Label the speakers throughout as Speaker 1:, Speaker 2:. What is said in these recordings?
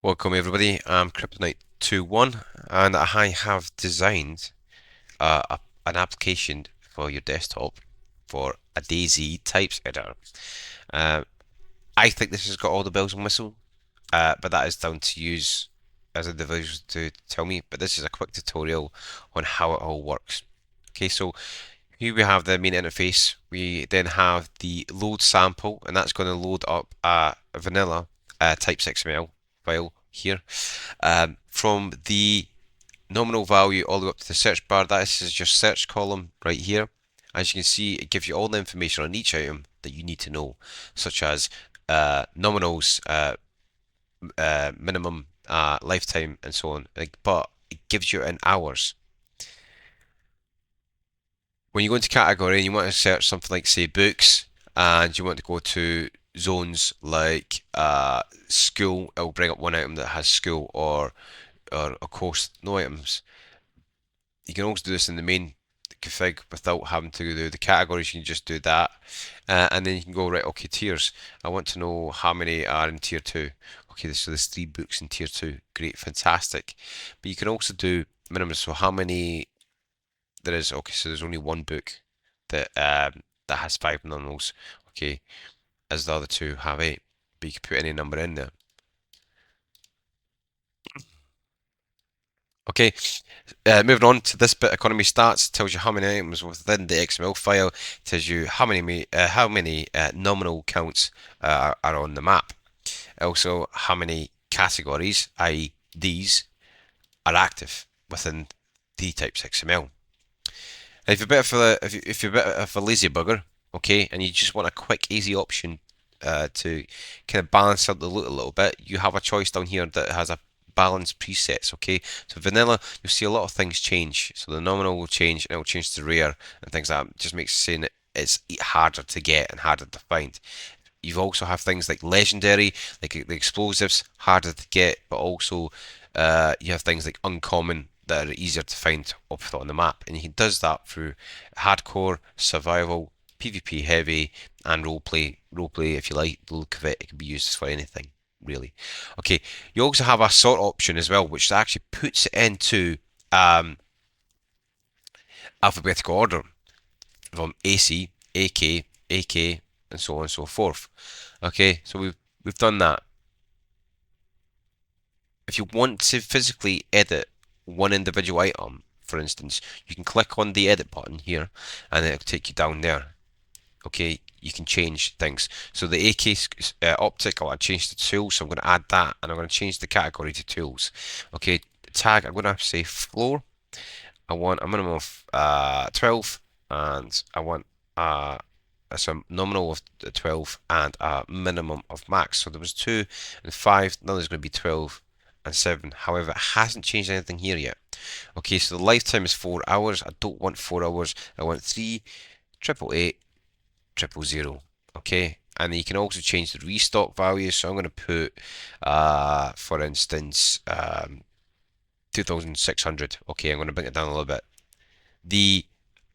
Speaker 1: Welcome everybody, I'm Kryptonite 21 and I have designed an application for your desktop for a DayZ types editor. Uh, I think this has got all the bells and whistles, but that is down to you as individuals to tell me. But this is a quick tutorial on how it all works. Okay, so here we have the main interface. We then have the load sample, and that's going to load up a vanilla types XML file here. From the nominal value all the way up to the search bar, that is your search column right here. As you can see, it gives you all the information on each item that you need to know, such as nominals, minimum, lifetime, and so on. But it gives you in hours. When you go into category and you want to search something like, say, books, and you want to go to zones like school, it'll bring up one item that has school, or of course no items. You can also do this in the main config without having to do the categories. You can just do that, and then you can go right. Okay, tiers. I want to know how many are in tier 2. Okay, so there's 3 books in tier 2. Great, fantastic. But you can also do minimum. So how many there is? Okay, so there's only one book that has 5 nominals. Okay, as the other two have 8. But you can put any number in there. Okay, moving on to this bit, economy stats tells you how many items within the XML file, tells you how many nominal counts are on the map. Also, how many categories, i.e., these, are active within the types XML. If you're a bit of a if you're a bit of a lazy bugger, okay, and you just want a quick, easy option to kind of balance out the loot a little bit, you have a choice down here that has a balance presets. Okay, so vanilla, you'll see a lot of things change. So the nominal will change, and it will change to rare and things like that. It just makes saying it's harder to get and harder to find. You also have things like legendary, like the explosives, harder to get, but also you have things like uncommon that are easier to find up on the map. And you can does that through hardcore, survival, PvP heavy, and roleplay. Roleplay, if you like the look of it, it can be used for anything, really. Okay, you also have a sort option as well, which actually puts it into alphabetical order from AC, AK, AK, and so on and so forth. Okay, so we've done that. If you want to physically edit one individual item, for instance, you can click on the edit button here, and it'll take you down there. Okay, you can change things. So the AK optic, I want to change the tools, so I'm going to add that, and I'm going to change the category to tools. Okay, tag, I'm going to say floor. I want a minimum of 12, and I want some nominal of 12 and a minimum of max. So there was 2 and 5, now there's going to be 12 and 7. However, it hasn't changed anything here yet. Okay, so the lifetime is 4 hours. I don't want 4 hours. I want 3, 888, 000. Okay, and you can also change the restock value. So I'm going to put, for instance, 2,600. Okay, I'm going to bring it down a little bit. The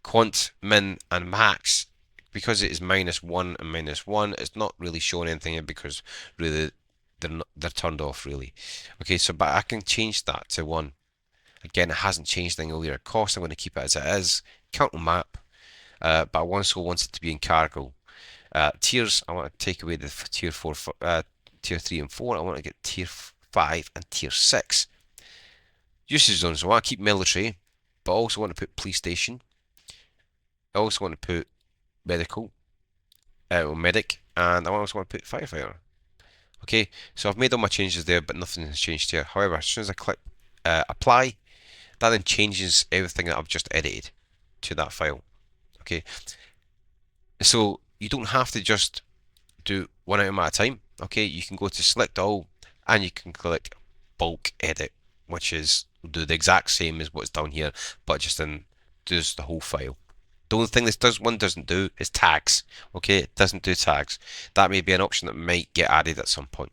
Speaker 1: quant, min, and max, because it is -1 and -1, it's not really showing anything here because really they're turned off really. Okay, so but I can change that to 1. Again, it hasn't changed anything over here. Cost, I'm going to keep it as it is. Count on map, but I also want it to be in cargo. Tiers, I want to take away the tier 4, tier 3 and 4. I want to get tier 5 and tier 6. Usage zones, I want to keep military, but I also want to put police station. I also want to put medical, or medic, and I also want to put firefighter. Okay, so I've made all my changes there, but nothing has changed here. However, as soon as I click apply, that then changes everything that I've just edited to that file. Okay, so you don't have to just do one item at a time. Okay, you can go to select all, and you can click bulk edit, which is do the exact same as what's down here, but just in does the whole file. The only thing this doesn't do is tags. Okay, it doesn't do tags. That may be an option that might get added at some point.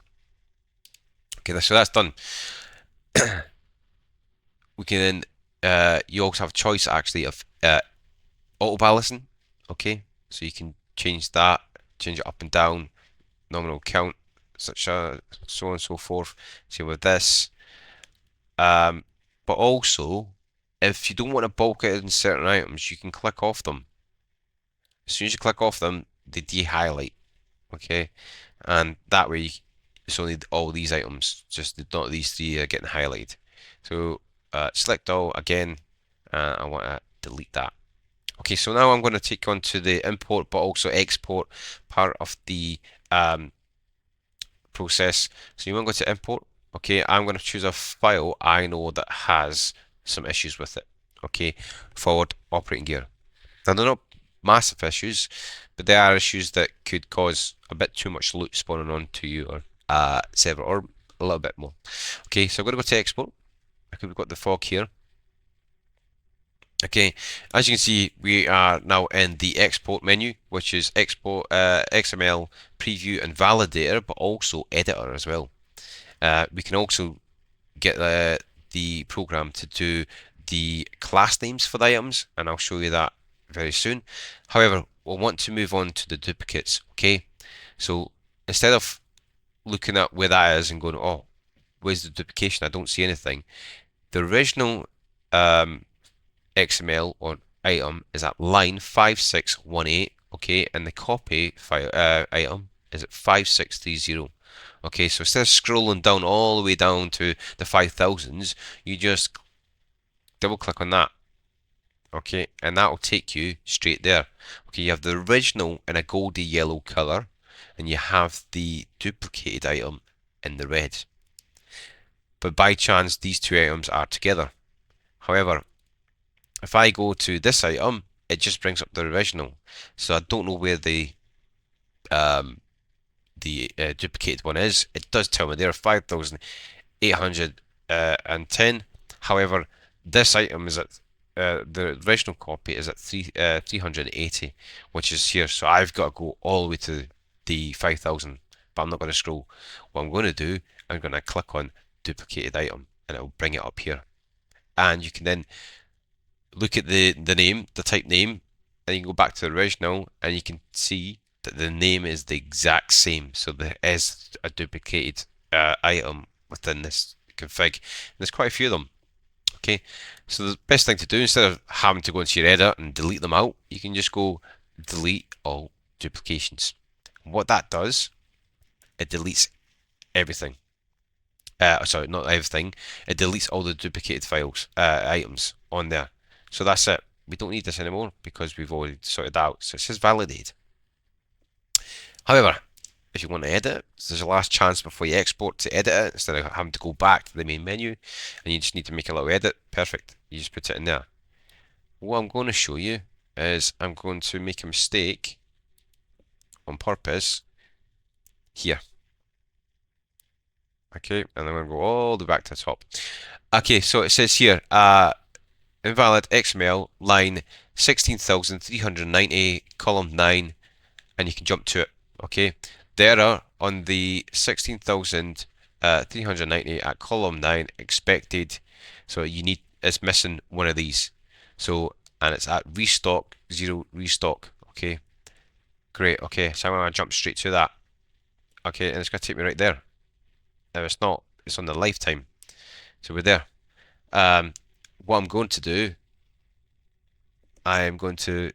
Speaker 1: Okay, so that's done. We can then you also have a choice actually of auto balancing. Okay, so you can change that, change it up and down, nominal count, such a so on and so forth. Same with this. But also, if you don't want to bulk it in certain items, you can click off them. As soon as you click off them, they de-highlight. Okay, and that way it's only all these items, just not these three are getting highlighted. So select all again. I want to delete that. Okay, so now I'm going to take you on to the import but also export part of the process. So you want to go to import. Okay, I'm going to choose a file I know that has some issues with it. Okay, forward operating gear. Now they're not massive issues, but they are issues that could cause a bit too much loot spawning onto you or server or a little bit more. Okay, so I'm going to go to export. Okay, we've got the fog here. Okay, as you can see, we are now in the export menu, which is export XML, preview, and validator, but also editor as well. We can also get the program to do the class names for the items, and I'll show you that very soon. However, we'll want to move on to the duplicates. Okay, so instead of looking at where that is and going, oh, where's the duplication? I don't see anything. The original XML or item is at line 5618, okay, and the copy file item is at 5630. Okay, so instead of scrolling down all the way down to the 5000s, you just double click on that. Okay, and that will take you straight there. Okay, you have the original in a goldy yellow color, and you have the duplicated item in the red. But by chance, these two items are together. However, if I go to this item, it just brings up the original. So I don't know where um, the duplicated one is. It does tell me there 5,810. However, this item is at the original copy is at 380, which is here. So I've got to go all the way to the 5,000, but I'm not going to scroll. What I'm going to do, I'm going to click on duplicated item, and it will bring it up here. And you can then look at the name, the type name, and you can go back to the original, and you can see that the name is the exact same. So there is a duplicated item within this config. And there's quite a few of them. Okay, so the best thing to do, instead of having to go into your edit and delete them out, you can just go delete all duplications. What that does, it deletes everything. Sorry, not everything. It deletes all the duplicated files, items on there. So that's it. We don't need this anymore because we've already sorted out. So it says validate. However, if you want to edit it, there's a last chance before you export to edit it instead of having to go back to the main menu, and you just need to make a little edit. Perfect. You just put it in there. What I'm going to show you is I'm going to make a mistake on purpose here. Okay, and I'm going to go all the way back to the top. Okay, so it says here, invalid XML line 16,390 column 9, and you can jump to it. Okay, the error on the 16,390 at column 9 expected, so you need, it's missing one of these. So, and it's at restock 0 restock. Okay, great. Okay, so I'm going to jump straight to that. Okay, and it's going to take me right there. Now it's not, it's on the lifetime. So we're there. What I'm going to do, I am going to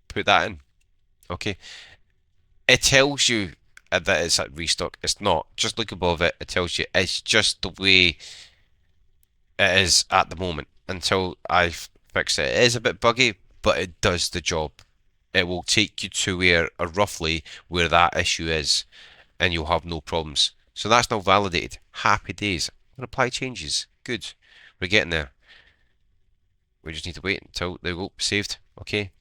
Speaker 1: put that in. Okay, it tells you that it's at restock. It's not. Just look above it. It tells you it's just the way it is at the moment until I fix it. It is a bit buggy, but it does the job. It will take you to where, or roughly where that issue is, and you'll have no problems. So that's now validated. Happy days. I'm going to apply changes. Good. We're getting there. We just need to wait until they go saved. Okay.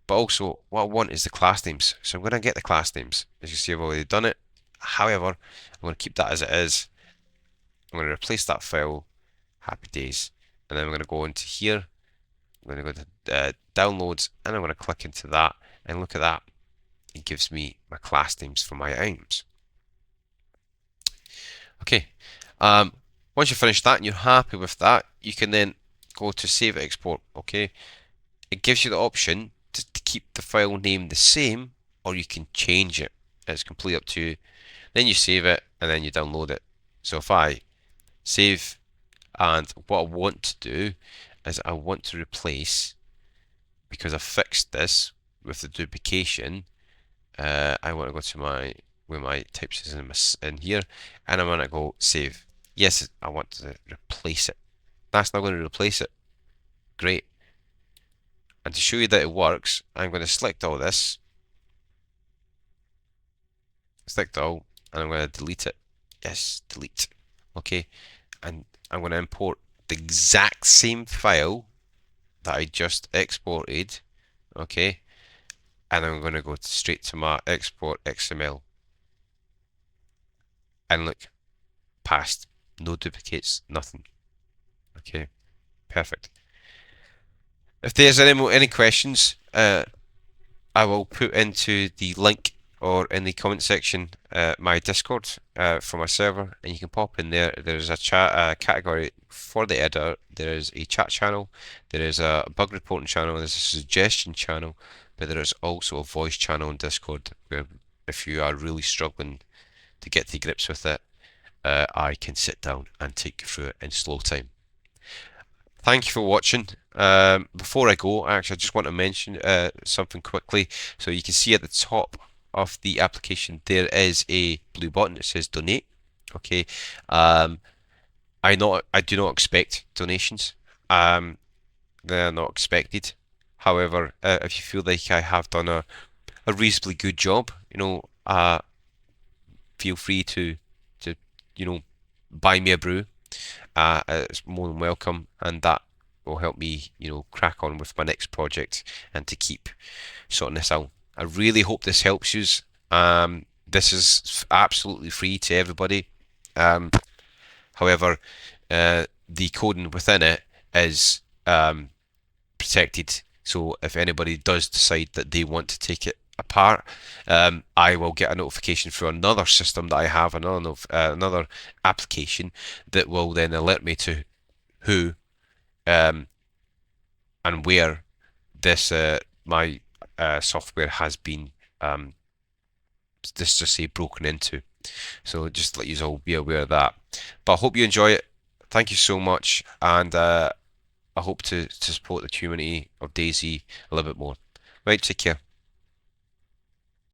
Speaker 1: But also, what I want is the class names. So I'm going to get the class names. As you see, I've already done it. However, I'm going to keep that as it is. I'm going to replace that file. Happy days. And then I'm going to go into here. I'm going to go to downloads, and I'm going to click into that. And look at that. It gives me my class names for my items. Okay. Once you finish that and you're happy with that, you can then go to save export. Okay. It gives you the option to keep the file name the same, or you can change it. It's completely up to you. Then you save it and then you download it. So if I save, and what I want to do is I want to replace, because I fixed this with the duplication, I want to go to my where my types is in here, and I'm gonna go save. Yes, I want to replace it. That's not going to replace it. Great. And to show you that it works, I'm going to select all this, select all, and I'm going to delete it. Yes, delete. Okay, and I'm going to import the exact same file that I just exported. Okay, and I'm going to go straight to my export XML, and look, passed. No duplicates, nothing. Okay, perfect. If there's any questions, I will put into the link or in the comment section my Discord for my server, and you can pop in there. There's a chat category for the editor. There is a chat channel. There is a bug reporting channel. There's a suggestion channel, but there is also a voice channel in Discord where, if you are really struggling to get to grips with it, I can sit down and take you through it in slow time. Thank you for watching. Before I go, actually, I just want to mention something quickly. So you can see at the top of the application there is a blue button that says donate. Okay. I do not expect donations. They are not expected. However, if you feel like I have done a reasonably good job, feel free to buy me a brew. It's more than welcome, and that will help me, crack on with my next project and to keep sorting this out. I really hope this helps you. This is absolutely free to everybody. However, the coding within it is protected. So if anybody does decide that they want to take it apart, I will get a notification through another system that I have, another application that will then alert me to who and where this my software has been just to say broken into. So just let you all be aware of that. But I hope you enjoy it. Thank you so much, and I hope to support the community of DayZ a little bit more. Right, take care.